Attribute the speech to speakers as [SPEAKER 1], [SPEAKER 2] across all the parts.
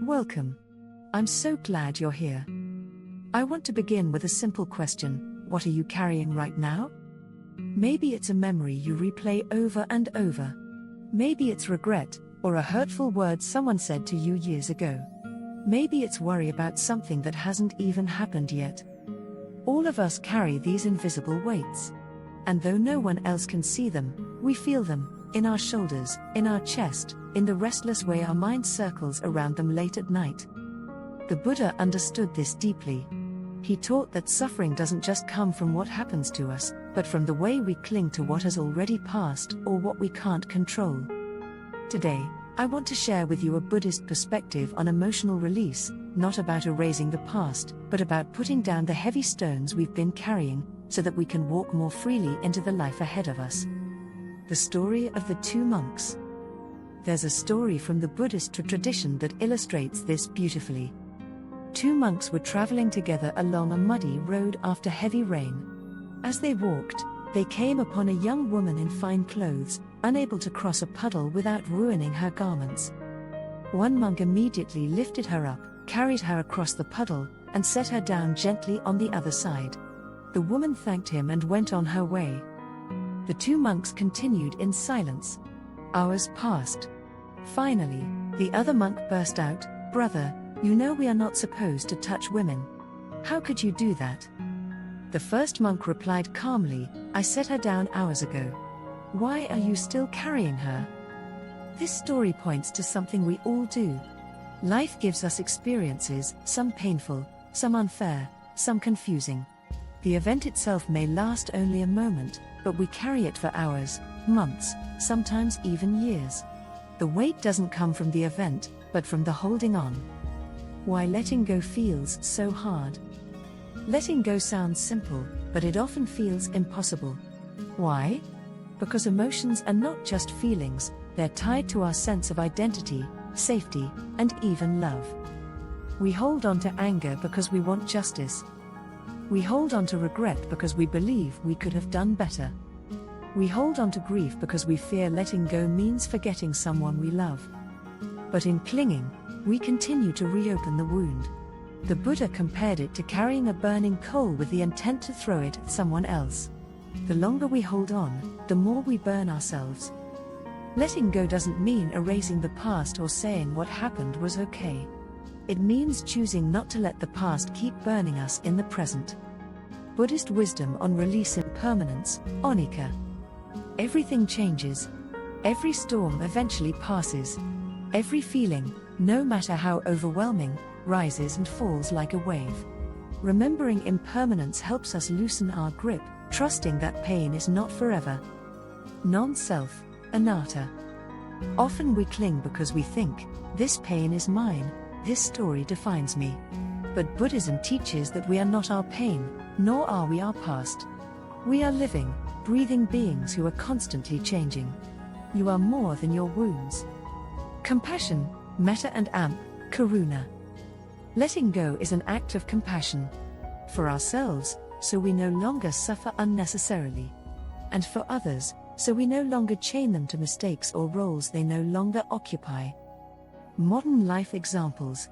[SPEAKER 1] Welcome. I'm so glad you're here. I want to begin with a simple question: what are you carrying right now? Maybe it's a memory you replay over and over. Maybe it's regret, or a hurtful word someone said to you years ago. Maybe it's worry about something that hasn't even happened yet. All of us carry these invisible weights. And though no one else can see them, we feel them, in our shoulders, in our chest, in the restless way our mind circles around them late at night. The Buddha understood this deeply. He taught that suffering doesn't just come from what happens to us, but from the way we cling to what has already passed or what we can't control. Today, I want to share with you a Buddhist perspective on emotional release, not about erasing the past, but about putting down the heavy stones we've been carrying, so that we can walk more freely into the life ahead of us. The story of the two monks. There's a story from the Buddhist tradition that illustrates this beautifully. Two monks were traveling together along a muddy road after heavy rain. As they walked, they came upon a young woman in fine clothes, unable to cross a puddle without ruining her garments. One monk immediately lifted her up, carried her across the puddle, and set her down gently on the other side. The woman thanked him and went on her way. The two monks continued in silence. Hours passed. Finally, the other monk burst out, "Brother, you know we are not supposed to touch women. How could you do that?" The first monk replied calmly, "I set her down hours ago. Why are you still carrying her?" This story points to something we all do. Life gives us experiences, some painful, some unfair, some confusing. The event itself may last only a moment, but we carry it for hours, months, sometimes even years. The weight doesn't come from the event, but from the holding on. Why letting go feels so hard? Letting go sounds simple, but it often feels impossible. Why? Because emotions are not just feelings, they're tied to our sense of identity, safety, and even love. We hold on to anger because we want justice. We hold on to regret because we believe we could have done better. We hold on to grief because we fear letting go means forgetting someone we love. But in clinging, we continue to reopen the wound. The Buddha compared it to carrying a burning coal with the intent to throw it at someone else. The longer we hold on, the more we burn ourselves. Letting go doesn't mean erasing the past or saying what happened was okay. It means choosing not to let the past keep burning us in the present. Buddhist wisdom on release impermanence, Onika. Everything changes. Every storm eventually passes. Every feeling, no matter how overwhelming, rises and falls like a wave. Remembering impermanence helps us loosen our grip, trusting that pain is not forever. Non-self, anatta. Often we cling because we think, this pain is mine, this story defines me. But Buddhism teaches that we are not our pain, nor are we our past. We are living, breathing beings who are constantly changing. You are more than your wounds. Compassion, metta and amp, karuna. Letting go is an act of compassion. For ourselves, so we no longer suffer unnecessarily. And for others, so we no longer chain them to mistakes or roles they no longer occupy. Modern life examples.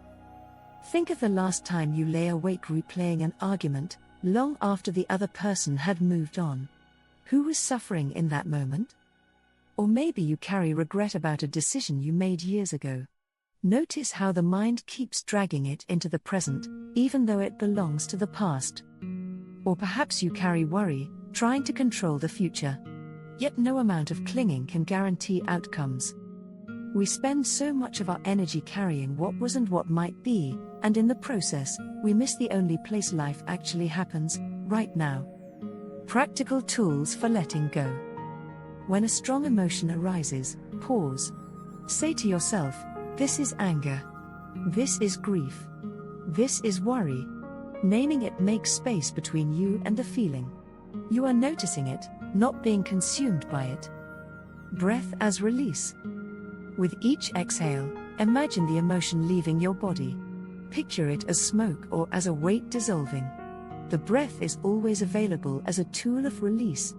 [SPEAKER 1] Think of the last time you lay awake replaying an argument, long after the other person had moved on. Who was suffering in that moment? Or maybe you carry regret about a decision you made years ago. Notice how the mind keeps dragging it into the present, even though it belongs to the past. Or perhaps you carry worry, trying to control the future. Yet no amount of clinging can guarantee outcomes. We spend so much of our energy carrying what was and what might be, and in the process, we miss the only place life actually happens, right now. Practical tools for letting go. When a strong emotion arises, pause. Say to yourself, this is anger. This is grief. This is worry. Naming it makes space between you and the feeling. You are noticing it, not being consumed by it. Breath as release. With each exhale, imagine the emotion leaving your body. Picture it as smoke or as a weight dissolving. The breath is always available as a tool of release.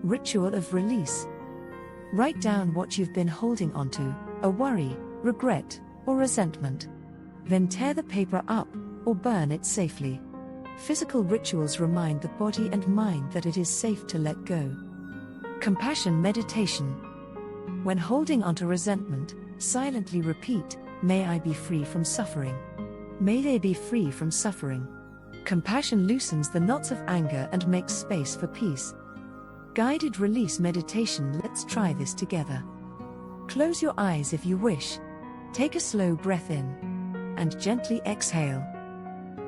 [SPEAKER 1] Ritual of release. Write down what you've been holding onto, a worry, regret, or resentment. Then tear the paper up, or burn it safely. Physical rituals remind the body and mind that it is safe to let go. Compassion meditation. When holding onto resentment, silently repeat, "May I be free from suffering. May they be free from suffering." Compassion loosens the knots of anger and makes space for peace. Guided release meditation. Let's try this together. Close your eyes if you wish. Take a slow breath in. And gently exhale.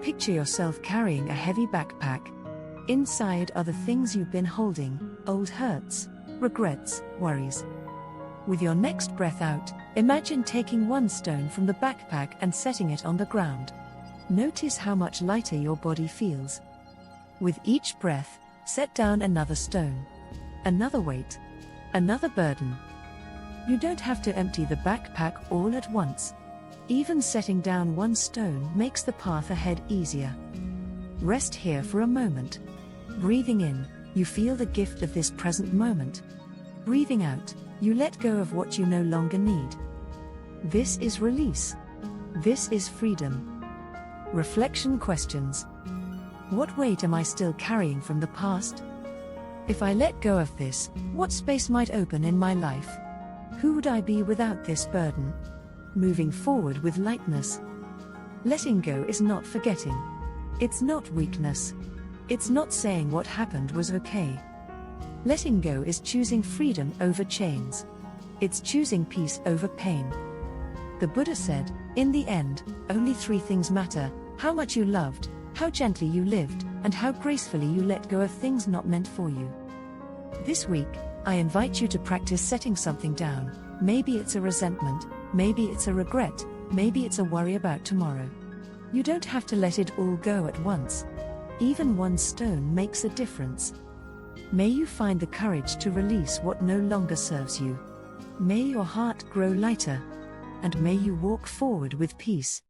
[SPEAKER 1] Picture yourself carrying a heavy backpack. Inside are the things you've been holding, old hurts, regrets, worries. With your next breath out, imagine taking one stone from the backpack and setting it on the ground. Notice how much lighter your body feels. With each breath, set down another stone. Another weight. Another burden. You don't have to empty the backpack all at once. Even setting down one stone makes the path ahead easier. Rest here for a moment. Breathing in, you feel the gift of this present moment. Breathing out, you let go of what you no longer need. This is release. This is freedom. Reflection questions. What weight am I still carrying from the past? If I let go of this, what space might open in my life? Who would I be without this burden? Moving forward with lightness. Letting go is not forgetting. It's not weakness. It's not saying what happened was okay. Letting go is choosing freedom over chains. It's choosing peace over pain. The Buddha said, in the end, only three things matter: how much you loved, how gently you lived, and how gracefully you let go of things not meant for you. This week, I invite you to practice setting something down. Maybe it's a resentment, maybe it's a regret, maybe it's a worry about tomorrow. You don't have to let it all go at once. Even one stone makes a difference. May you find the courage to release what no longer serves you. May your heart grow lighter. And may you walk forward with peace.